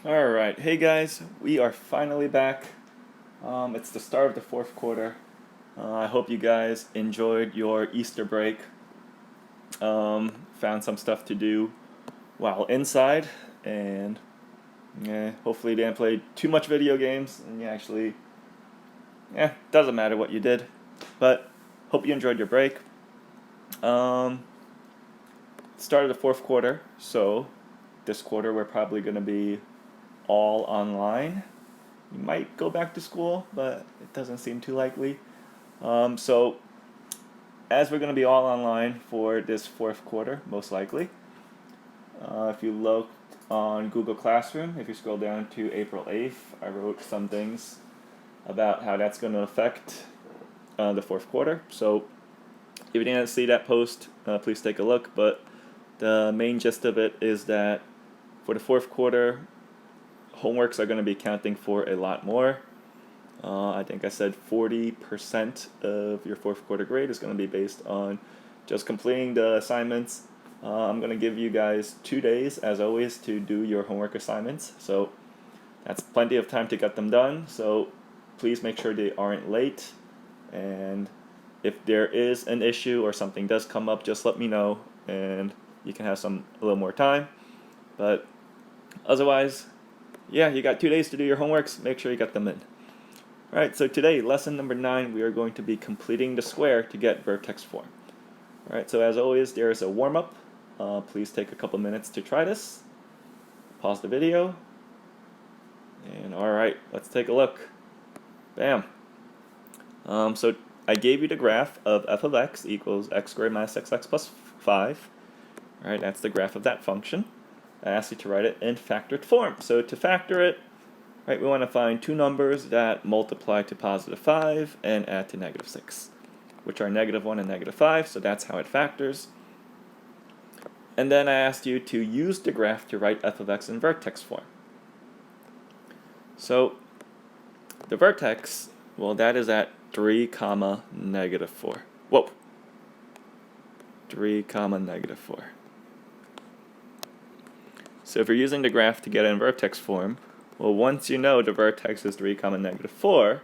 Alright, hey guys, we are finally back. It's the start of the fourth quarter. I hope you guys enjoyed your Easter break. Found some stuff to do while inside, and hopefully you didn't play too much video games, and you actually, doesn't matter what you did. But hope you enjoyed your break. Um, Start of the fourth quarter, so this quarter we're probably going to be all online. You might go back to school, but it doesn't seem too likely. So, as we're going to be all online for this fourth quarter, most likely, if you look on Google Classroom, if you scroll down to April 8th, I wrote some things about how that's going to affect the fourth quarter. So, if you didn't see that post, please take a look. But the main gist of it is that for the fourth quarter, homeworks are going to be counting for a lot more. I think I said 40% of your fourth quarter grade is going to be based on just completing the assignments. I'm going to give you guys 2 days, as always, to do your homework assignments. So that's plenty of time to get them done. So please make sure they aren't late. And if there is an issue or something does come up, just let me know and you can have a little more time. But otherwise, you got 2 days to do your homeworks. Make sure you get them in. Alright, so today, lesson number 9, we are going to be completing the square to get vertex form. Alright, so as always, there is a warm-up. Please take a couple minutes to try this. Pause the video. And alright, let's take a look. Bam. So I gave you the graph of f of x equals x squared minus xx plus 5. Alright, that's the graph of that function. I asked you to write it in factored form. So to factor it, right, we want to find two numbers that multiply to positive 5 and add to negative 6, which are negative 1 and negative 5, so that's how it factors. And then I asked you to use the graph to write f of x in vertex form. So the vertex, well, that is at 3 comma negative 4. Whoa! 3 comma negative 4. So if you're using the graph to get in vertex form, well, once you know the vertex is 3 comma negative 4,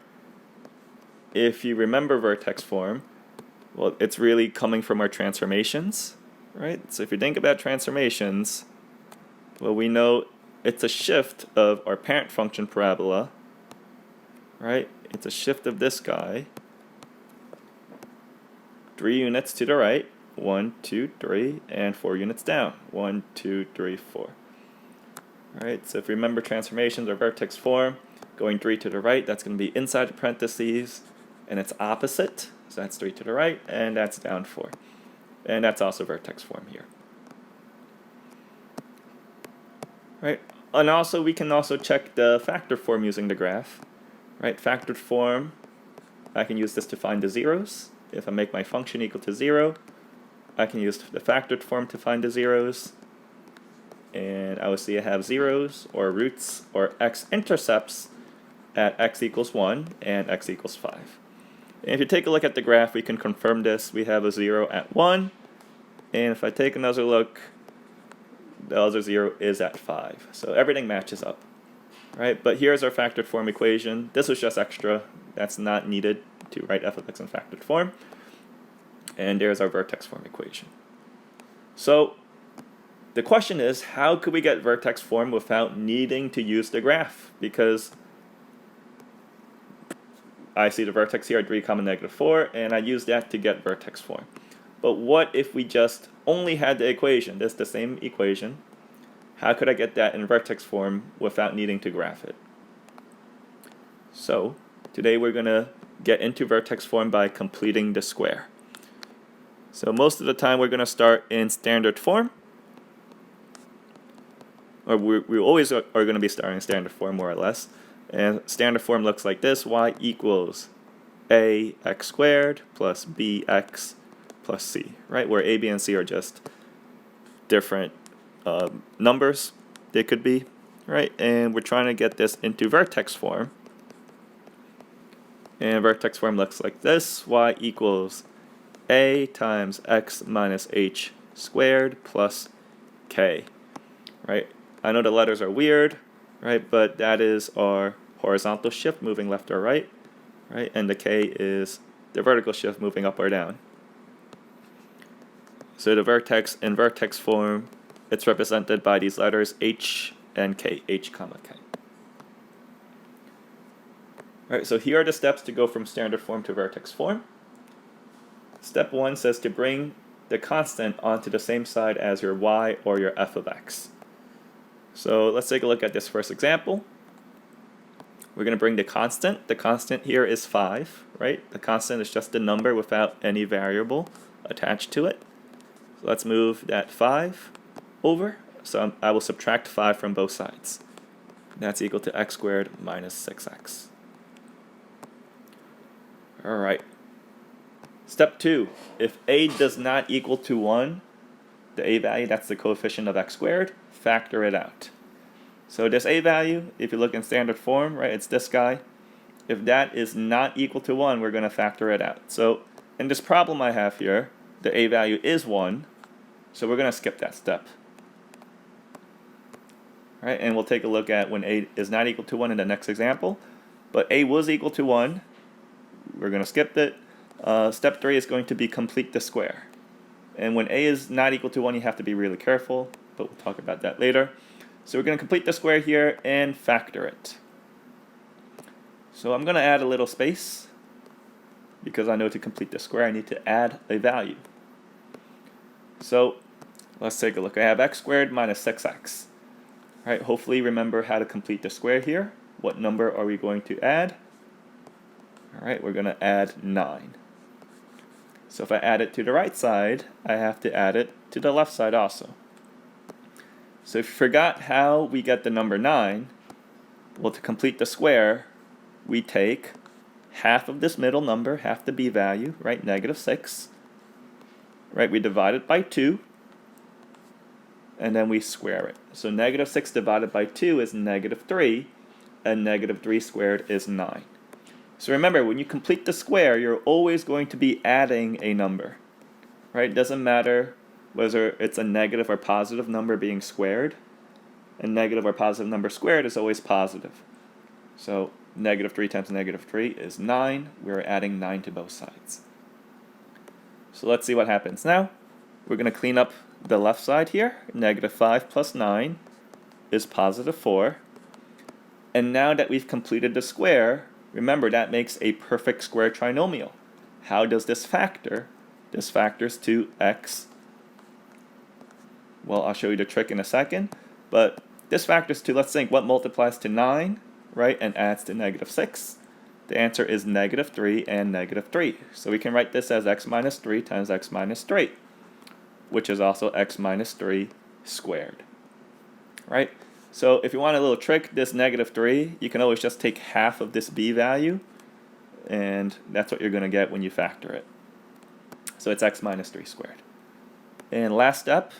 if you remember vertex form, well, it's really coming from our transformations, right? So if you think about transformations, well, we know it's a shift of our parent function parabola, right? It's a shift of this guy, 3 units to the right, 1, 2, 3, and 4 units down, 1, 2, 3, 4. Alright, so if you remember transformations or vertex form, going 3 to the right, that's going to be inside the parentheses, and it's opposite, so that's 3 to the right, and that's down 4. And that's also vertex form here. Right, and also we can also check the factor form using the graph. Right, factored form, I can use this to find the zeros. If I make my function equal to 0, I can use the factored form to find the zeros. And I will see I have zeros or roots or x-intercepts at x equals 1 and x equals 5. And if you take a look at the graph, we can confirm this. We have a 0 at 1, and if I take another look, the other 0 is at 5. So everything matches up. Right? But here's our factored form equation. This was just extra. That's not needed to write f of x in factored form. And there's our vertex form equation. So the question is, how could we get vertex form without needing to use the graph? Because I see the vertex here at 3 comma negative 4, and I use that to get vertex form. But what if we just only had the equation? This is the same equation. How could I get that in vertex form without needing to graph it? So today we're going to get into vertex form by completing the square. So most of the time we're going to start in standard form. Or we always are going to be starting in standard form, more or less. And standard form looks like this: y equals ax squared plus bx plus c, right? Where a, b, and c are just different numbers they could be, right? And we're trying to get this into vertex form. And vertex form looks like this: y equals a times x minus h squared plus k, right? I know the letters are weird, right? But that is our horizontal shift moving left or right, right? And the k is the vertical shift moving up or down. So the vertex in vertex form, it's represented by these letters h and k, h comma k. All right, so here are the steps to go from standard form to vertex form. Step 1 says to bring the constant onto the same side as your y or your f of x. So let's take a look at this first example. We're going to bring the constant. The constant here is 5, right? The constant is just a number without any variable attached to it. So let's move that 5 over. So I will subtract 5 from both sides. That's equal to x squared minus 6x. All right. Step 2, if a does not equal to 1, the a value, that's the coefficient of x squared, factor it out. So this a value, if you look in standard form, right, it's this guy. If that is not equal to 1, we're going to factor it out. So in this problem I have here, the a value is 1, so we're going to skip that step. All right, and we'll take a look at when a is not equal to 1 in the next example. But a was equal to 1. We're going to skip it. Step 3 is going to be complete the square. And when a is not equal to 1, you have to be really careful, but we'll talk about that later. So we're going to complete the square here and factor it. So I'm going to add a little space, because I know to complete the square I need to add a value. So let's take a look. I have x squared minus 6x. All right, hopefully remember how to complete the square here. What number are we going to add? All right, we're going to add 9. So if I add it to the right side, I have to add it to the left side also. So if you forgot how we get the number 9, well, to complete the square, we take half of this middle number, half the b value, right, negative 6. Right, we divide it by 2, and then we square it. So negative 6 divided by 2 is negative 3, and negative 3 squared is 9. So remember, when you complete the square, you're always going to be adding a number, right? It doesn't matter whether it's a negative or positive number being squared. A negative or positive number squared is always positive. So negative 3 times negative 3 is 9. We're adding 9 to both sides. So let's see what happens now. We're going to clean up the left side here. Negative 5 plus 9 is positive 4. And now that we've completed the square, remember, that makes a perfect square trinomial. How does this factor? This factors to x. Well, I'll show you the trick in a second. But this factors to, let's think, what multiplies to 9, right, and adds to negative 6? The answer is negative 3 and negative 3. So we can write this as x minus 3 times x minus 3, which is also x minus 3 squared, right? So if you want a little trick, this negative 3, you can always just take half of this b value, and that's what you're going to get when you factor it. So it's x minus 3 squared. And last step,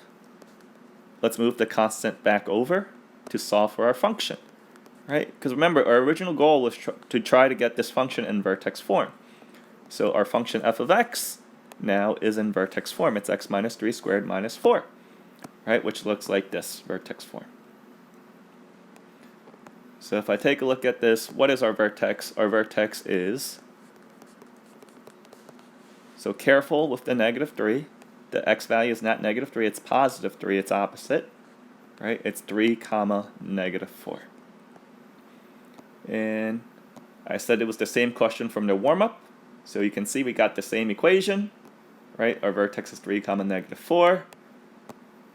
let's move the constant back over to solve for our function, right? Because remember, our original goal was to try to get this function in vertex form. So our function f of x now is in vertex form. It's x minus 3 squared minus 4, right? Which looks like this, vertex form. So if I take a look at this, what is our vertex? Our vertex is, so careful with the negative 3. The x value is not negative 3, it's positive 3, it's opposite, right? It's 3 comma negative 4. And I said it was the same question from the warm-up, so you can see we got the same equation, right? Our vertex is 3 comma negative 4.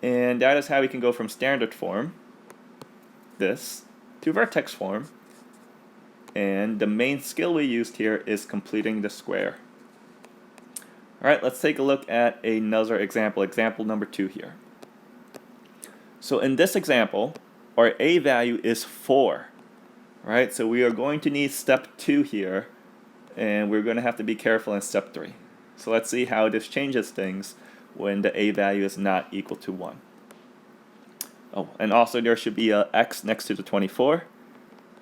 And that is how we can go from standard form, this, to vertex form, and the main skill we used here is completing the square. Alright, let's take a look at another example, example number 2 here. So in this example, our a value is 4, right? So we are going to need step 2 here, and we're going to have to be careful in step 3. So let's see how this changes things when the a value is not equal to 1. Oh, and also there should be a x next to the 24.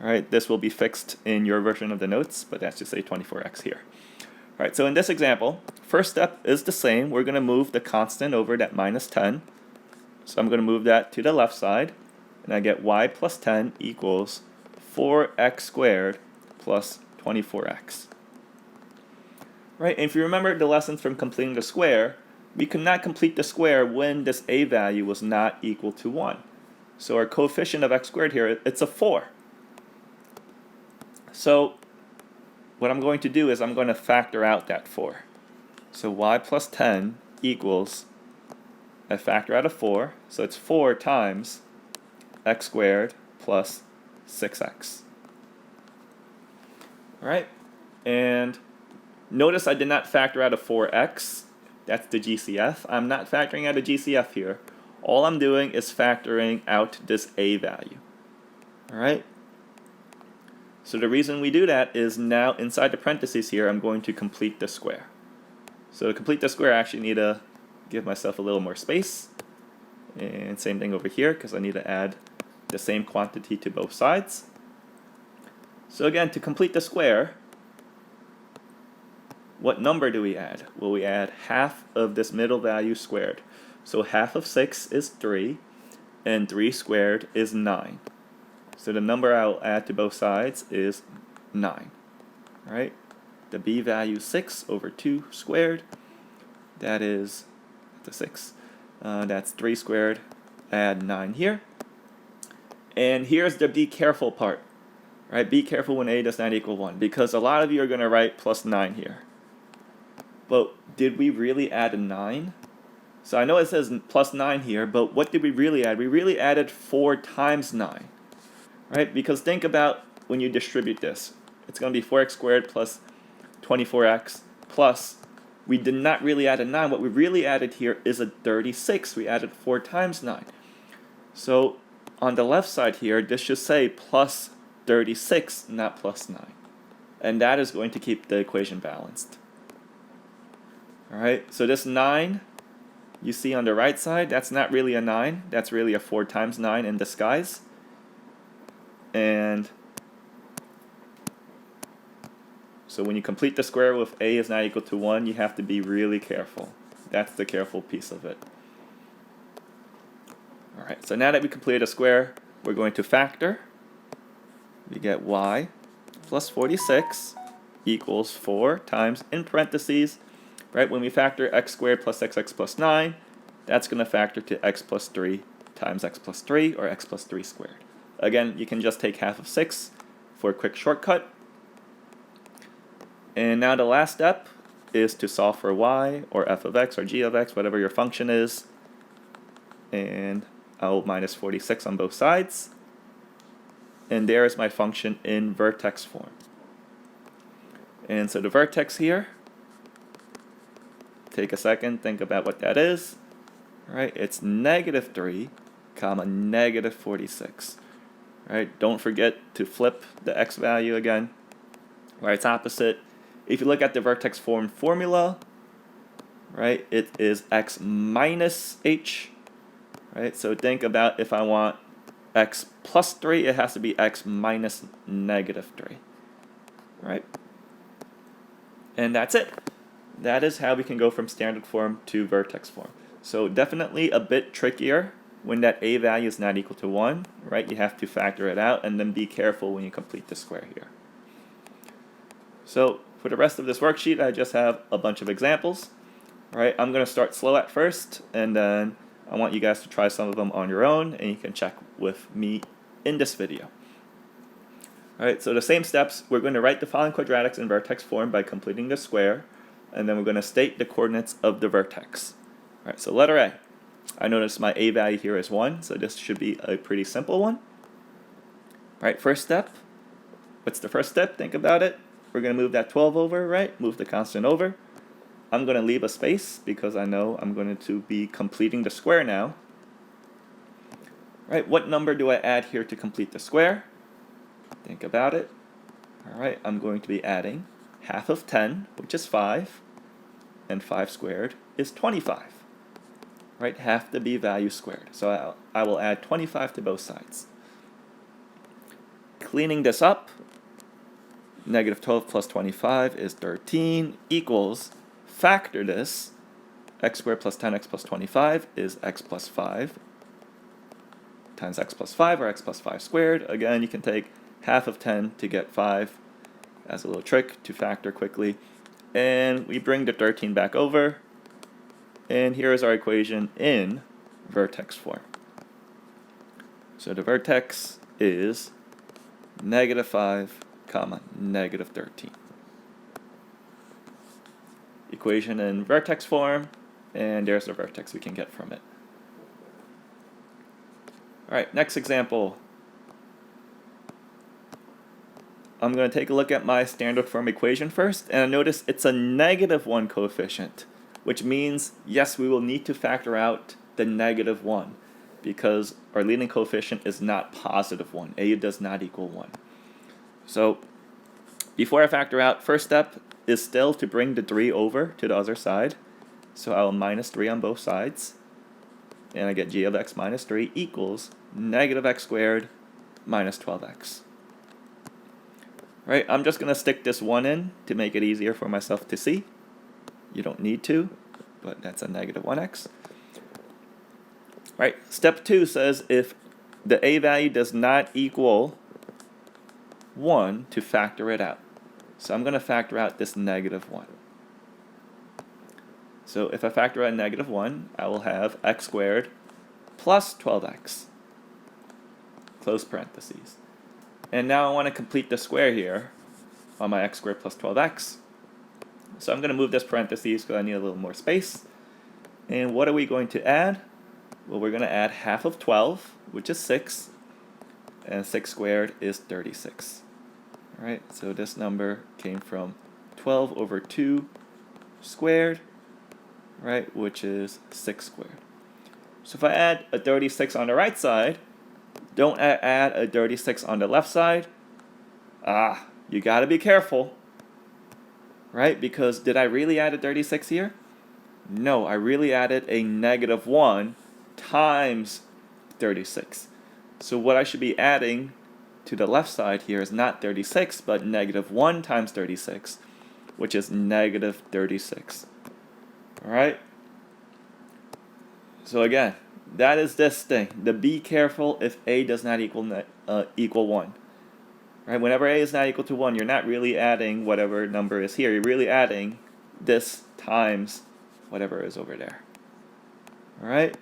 All right, this will be fixed in your version of the notes, but that's just a 24x here. All right, so in this example, first step is the same. We're going to move the constant over that minus 10. So I'm going to move that to the left side. and I get y plus 10 equals 4x squared plus 24x. Right, and if you remember the lessons from completing the square, we could not complete the square when this a value was not equal to 1. So our coefficient of x squared here, it's a 4. So what I'm going to do is I'm going to factor out that 4. So y plus 10 equals, I factor out a 4, so it's 4 times x squared plus 6x. All right, and notice I did not factor out a 4x. That's the GCF. I'm not factoring out a GCF here. All I'm doing is factoring out this a value. All right. So the reason we do that is now inside the parentheses here, I'm going to complete the square. So to complete the square, I actually need to give myself a little more space. And same thing over here, because I need to add the same quantity to both sides. So again, to complete the square, what number do we add? Well, we add half of this middle value squared. So half of 6 is 3, and 3 squared is 9. So the number I'll add to both sides is 9. All right? The b value 6 over 2 squared. That is the 6. That's 3 squared. Add 9 here. And here's the be careful part. Right? Be careful when a does not equal 1, because a lot of you are going to write plus 9 here. But did we really add a 9? So I know it says plus 9 here, but what did we really add? We really added 4 times 9. Right? Because think about when you distribute this. It's going to be 4x squared plus 24x plus, we did not really add a 9. What we really added here is a 36. We added 4 times 9. So on the left side here, this should say plus 36, not plus 9. And that is going to keep the equation balanced. All right, so this 9 you see on the right side, that's not really a 9. That's really a 4 times 9 in disguise. And so when you complete the square with a is not equal to 1, you have to be really careful. That's the careful piece of it. All right, so now that we completed a square, we're going to factor. We get y plus 46 equals 4 times, in parentheses, right, when we factor x squared plus xx plus 9, that's going to factor to x plus 3 times x plus 3, or x plus 3 squared. Again, you can just take half of 6 for a quick shortcut. And now the last step is to solve for y, or f of x, or g of x, whatever your function is. And I'll minus 46 on both sides. And there is my function in vertex form. And so the vertex here, take a second, think about what that is. Right? It's negative 3, comma, negative 46. Right? Don't forget to flip the x value again. Right? It's opposite. If you look at the vertex form formula, right, it is x minus h. Right? So think about if I want x plus 3, it has to be x minus negative 3. Right? And that's it. That is how we can go from standard form to vertex form. So definitely a bit trickier when that a value is not equal to 1, right? You have to factor it out, and then be careful when you complete the square here. So for the rest of this worksheet, I just have a bunch of examples. Right? I'm going to start slow at first, and then I want you guys to try some of them on your own, and you can check with me in this video. All right, so the same steps, we're going to write the following quadratics in vertex form by completing the square, and then we're going to state the coordinates of the vertex. All right, so letter A. I notice my a value here is 1, so this should be a pretty simple one. All right, first step. What's the first step? Think about it. We're going to move that 12 over, right? Move the constant over. I'm going to leave a space because I know I'm going to be completing the square now. Right, what number do I add here to complete the square? Think about it. All right, I'm going to be adding half of 10, which is 5, and 5 squared is 25. Right, half the b value squared. So I will add 25 to both sides. Cleaning this up, negative 12 plus 25 is 13 equals, factor this, x squared plus 10x plus 25 is x plus 5. times x plus 5, or x plus 5 squared. Again, you can take half of 10 to get 5 as a little trick to factor quickly. And we bring the 13 back over. And here is our equation in vertex form. So the vertex is -5, -13. Equation in vertex form, and there's the vertex we can get from it. Alright, next example. I'm going to take a look at my standard form equation first, and I notice it's a -1 coefficient, which means, yes, we will need to factor out the -1, because our leading coefficient is not +1. A does not equal 1. So, before I factor out, first step is still to bring the 3 over to the other side. So I'll -3 on both sides. And I get g of x minus 3 equals -x squared minus 12x. Right, I'm just going to stick this 1 in to make it easier for myself to see. You don't need to, but that's a -1x. Right, step 2 says if the a value does not equal 1, to factor it out. So I'm going to factor out this -1. So if I factor out -1, I will have x squared plus 12x, close parentheses. And now I want to complete the square here on my x squared plus 12x. So I'm going to move this parentheses because I need a little more space. And what are we going to add? Well, we're going to add half of 12, which is 6, and 6 squared is 36. All right, so this number came from 12 over 2 squared, right, which is 6 squared. So if I add a 36 on the right side, don't add a 36 on the left side. You got to be careful, right? Because did I really add a 36 here? No, I really added a -1 times 36. So what I should be adding to the left side here is not 36, but -1 times 36, which is -36. All right? So again, that is this thing. Be careful if a does not equal 1. Right? Whenever a is not equal to 1, you're not really adding whatever number is here. You're really adding this times whatever is over there. All right?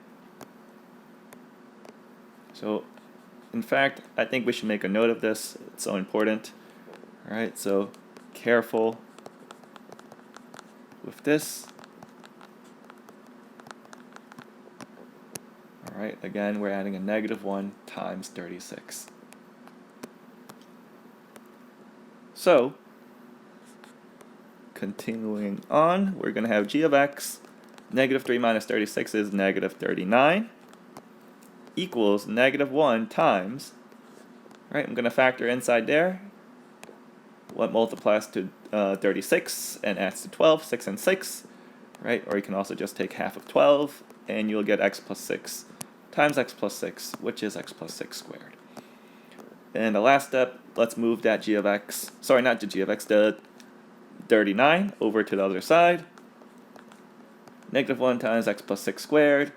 So, in fact, I think we should make a note of this. It's so important. All right? So, careful with this. Alright, again, we're adding a -1 times 36. So, continuing on, we're going to have g of x, -3 minus 36 is -39, equals -1 times, right, I'm going to factor inside there, what multiplies to 36 and adds to 12, 6 and 6, right, or you can also just take half of 12, and you'll get x plus 6 times x plus 6, which is x plus 6 squared. And the last step, let's move that g of x, sorry, not the g of x, the 39 over to the other side. -1 times x plus 6 squared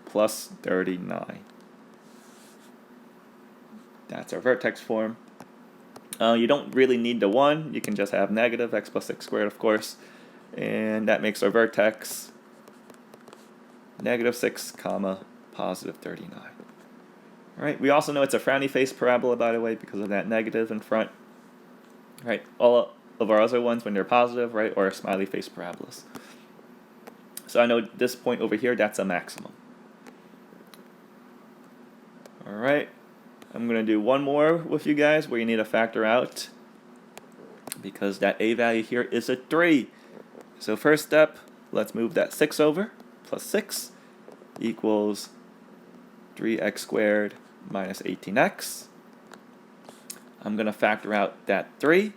plus 39. That's our vertex form. You don't really need the 1. You can just have negative x plus 6 squared, of course. And that makes our vertex -6, positive 39. Right? We also know it's a frowny face parabola, by the way, because of that negative in front. Right? All of our other ones, when they're positive, right, or smiley face parabolas. So I know this point over here, that's a maximum. All right. I'm going to do one more with you guys where you need to factor out, because that a value here is a 3. So first step, let's move that 6 over. Plus 6 equals 3x squared minus 18x. I'm going to factor out that 3.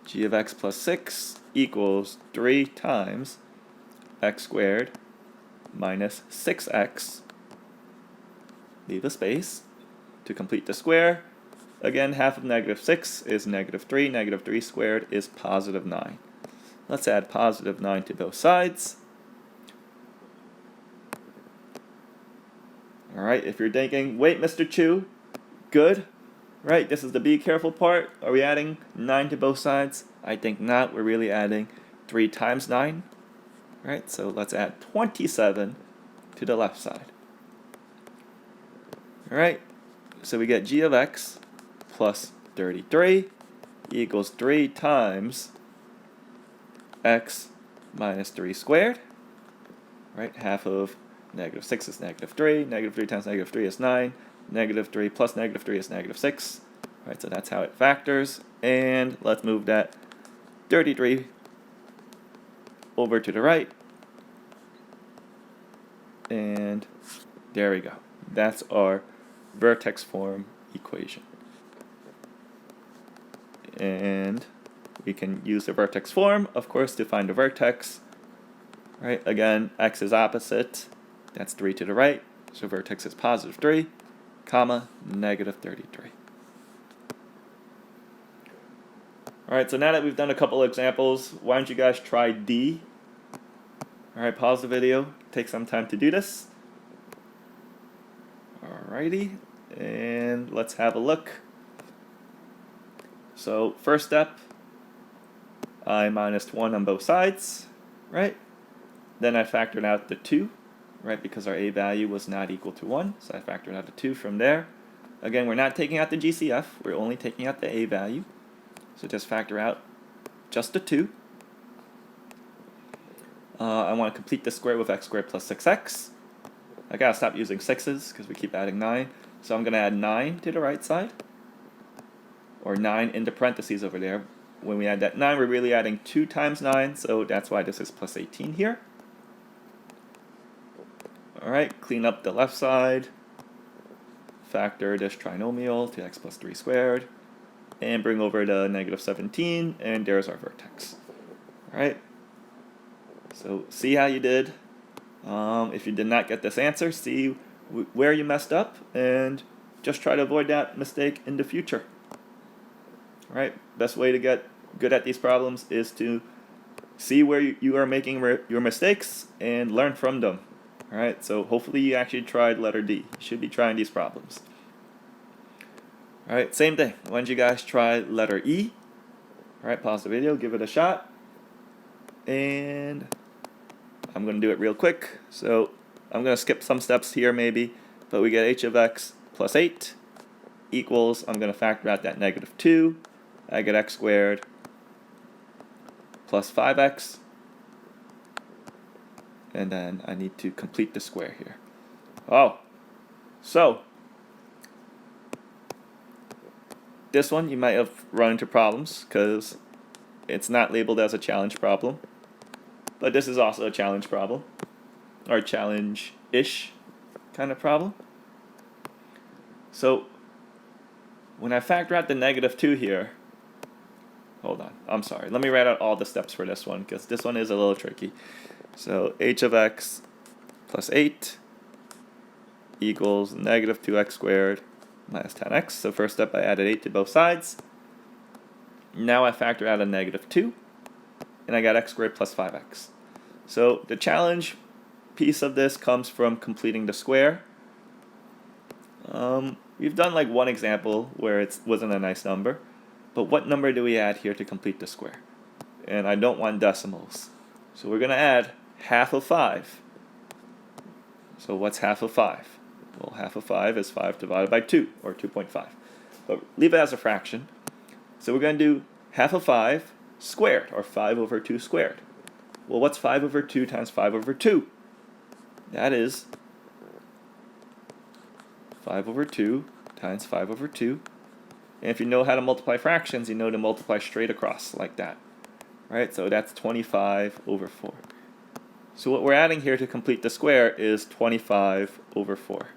G of x plus 6 equals 3 times x squared minus 6x. Leave a space to complete the square. Again, half of -6 is -3. -3 squared is positive 9. Let's add positive 9 to both sides. Alright, if you're thinking, wait, Mr. Chu, good, right, this is the be careful part. Are we adding 9 to both sides? I think not. We're really adding 3 times 9. Right, so let's add 27 to the left side. Alright, so we get g of x plus 33 equals 3 times x minus 3 squared. Right, half of negative 6 is negative 3. Negative 3 times negative 3 is 9. Negative 3 plus negative 3 is negative 6. Right, so that's how it factors. And let's move that 33 over to the right. And there we go. That's our vertex form equation. And we can use the vertex form, of course, to find the vertex. Right, again, x is opposite. That's 3 to the right. So vertex is positive 3, comma, negative 33. Alright, so now that we've done a couple examples, why don't you guys try D? Alright, pause the video, take some time to do this. Alrighty, and let's have a look. So, first step, I minus 1 on both sides, right? Then I factored out the 2, right, because our a value was not equal to 1, so I factored out the 2 from there. Again, we're not taking out the GCF, we're only taking out the a value. So just factor out just the 2. I want to complete the square with x squared plus 6x. I gotta stop using 6's because we keep adding 9. So I'm going to add 9 to the right side. Or 9 into parentheses over there. When we add that 9, we're really adding 2 times 9, so that's why this is plus 18 here. Alright, clean up the left side. Factor this trinomial to x plus 3 squared. And bring over the negative 17, and there's our vertex. Alright, so see how you did. If you did not get this answer, see where you messed up, and just try to avoid that mistake in the future. Alright, best way to get good at these problems is to see where you are making your mistakes and learn from them. Alright, so hopefully you actually tried letter D. You should be trying these problems. Alright, same thing. Why don't you guys try letter E? Alright, pause the video, give it a shot. And I'm going to do it real quick. So I'm going to skip some steps here maybe. But we get h of x plus 8 equals, I'm going to factor out that negative 2. I get x squared plus 5x. And then I need to complete the square here. Oh, so this one you might have run into problems because it's not labeled as a challenge problem. But this is also a challenge problem, or challenge-ish kind of problem. So when I factor out the negative 2 here, hold on, I'm sorry. Let me write out all the steps for this one because this one is a little tricky. So h of x plus 8 equals negative 2x squared minus 10x. So first step, I added 8 to both sides. Now I factor out a negative 2, and I got x squared plus 5x. So the challenge piece of this comes from completing the square. We've done like one example where it wasn't a nice number, but what number do we add here to complete the square? And I don't want decimals. So we're going to add half of 5. So what's half of 5? Well, half of 5 is 5 divided by 2, or 2.5. But leave it as a fraction. So we're going to do half of 5 squared, or 5 over 2 squared. Well, what's 5 over 2 times 5 over 2? That is 5 over 2 times 5 over 2. And if you know how to multiply fractions, you know to multiply straight across, like that. Right? So that's 25 over 4. So what we're adding here to complete the square is 25 over 4.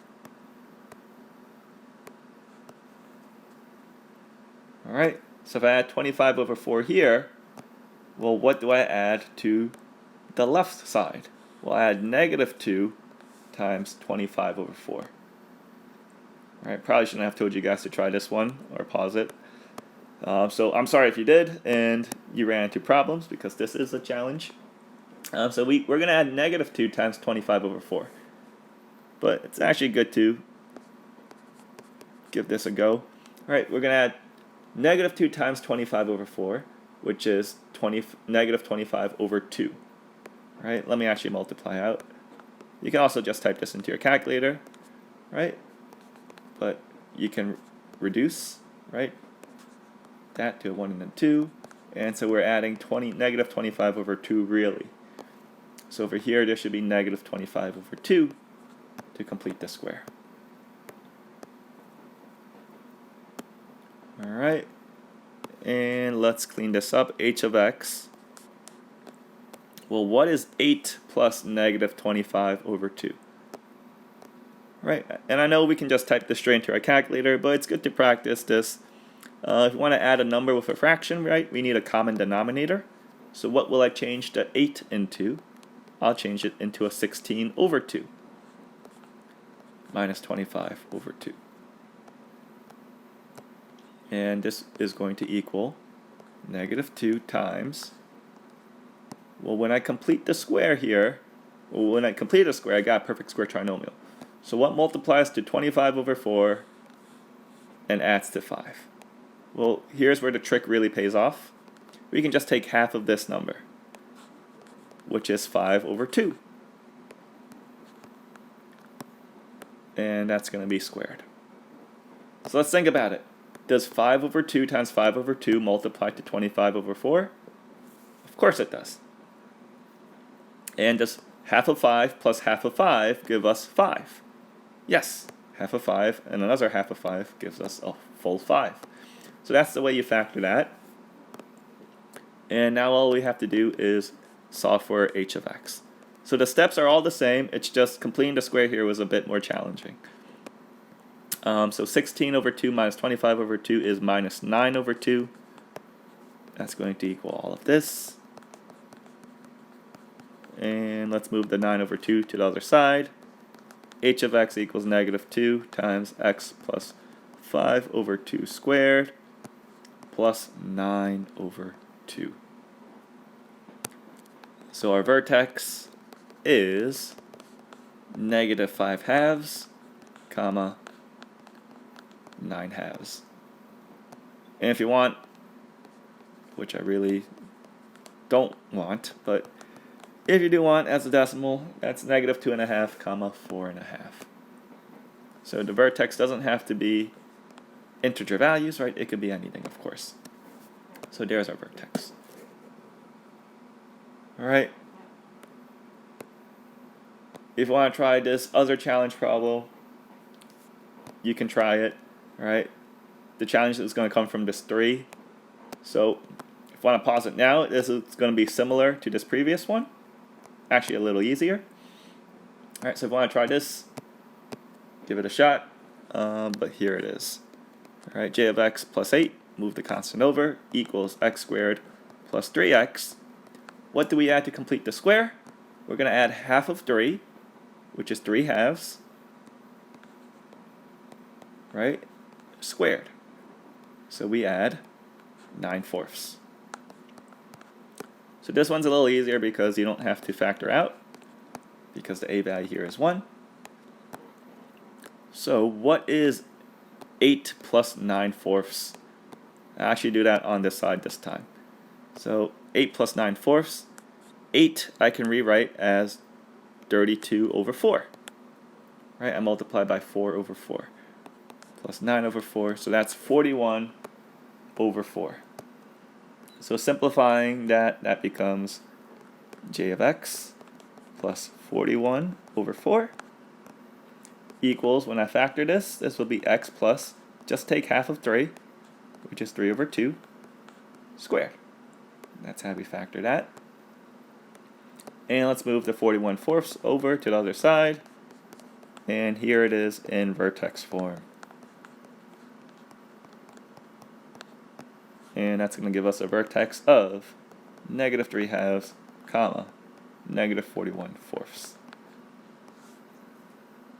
Alright, so if I add 25 over 4 here, well, what do I add to the left side? Well, I add negative 2 times 25 over 4. Alright, probably shouldn't have told you guys to try this one, or pause it. So I'm sorry if you did, and you ran into problems, because this is a challenge. So we're going to add negative 2 times 25 over 4. but it's actually good to give this a go. All right, we're going to add negative 2 times 25 over 4, which is negative 25 over 2. All right, let me actually multiply out. You can also just type this into your calculator, right? But you can reduce, right, that to a 1 and a 2. And so we're adding negative 25 over 2 really. So over here, there should be negative 25 over 2 to complete the square. All right, and let's clean this up. H of x. Well, what is 8 plus negative 25 over 2? Right, and I know we can just type this straight into our calculator, but it's good to practice this. If you want to add a number with a fraction, right, we need a common denominator. So what will I change the 8 into? I'll change it into a 16 over 2 minus 25 over 2. And this is going to equal negative 2 times, well, when I complete the square here, when I complete a square, I got a perfect square trinomial. So what multiplies to 25 over 4 and adds to 5? Well, here's where the trick really pays off. We can just take half of this number, which is 5 over 2. And that's going to be squared. So let's think about it. Does 5 over 2 times 5 over 2 multiply to 25 over 4? Of course it does. And does half of 5 plus half of 5 give us 5? Yes, half of 5 and another half of 5 gives us a full 5. So that's the way you factor that. And now all we have to do is solve for h of x. So the steps are all the same, it's just completing the square here was a bit more challenging. So 16 over 2 minus 25 over 2 is minus 9 over 2. That's going to equal all of this. And let's move the 9 over 2 to the other side. H of x equals negative 2 times x plus 5 over 2 squared plus 9 over 2. So our vertex is negative 5 halves, comma, 9 halves. And if you want, which I really don't want, but if you do want as a decimal, that's negative 2.5, comma, 4.5. So the vertex doesn't have to be integer values, right? It could be anything, of course. So there's our vertex. All right. If you want to try this other challenge problem, you can try it. All right. The challenge is going to come from this 3. So if you want to pause it now, this is going to be similar to this previous one. Actually, a little easier. All right. So if you want to try this, give it a shot. But here it is. All right. J of x plus 8. Move the constant over. Equals x squared plus 3x. What do we add to complete the square? We're going to add half of 3, which is 3 halves, right, squared. So we add 9/4. So this one's a little easier because you don't have to factor out, because the a value here is 1. So what is 8 plus 9/4? I'll actually do that on this side this time. So 8 plus 9/4. 8 I can rewrite as 32 over 4. Right? I multiply by 4 over 4. Plus 9 over 4. So that's 41 over 4. So simplifying that, that becomes j of x plus 41 over 4 equals, when I factor this, this will be x plus, just take half of 3, which is 3 over 2, squared. That's how we factor that. And let's move the 41/4 over to the other side. And here it is in vertex form. And that's going to give us a vertex of negative 3 halves, comma, negative 41/4.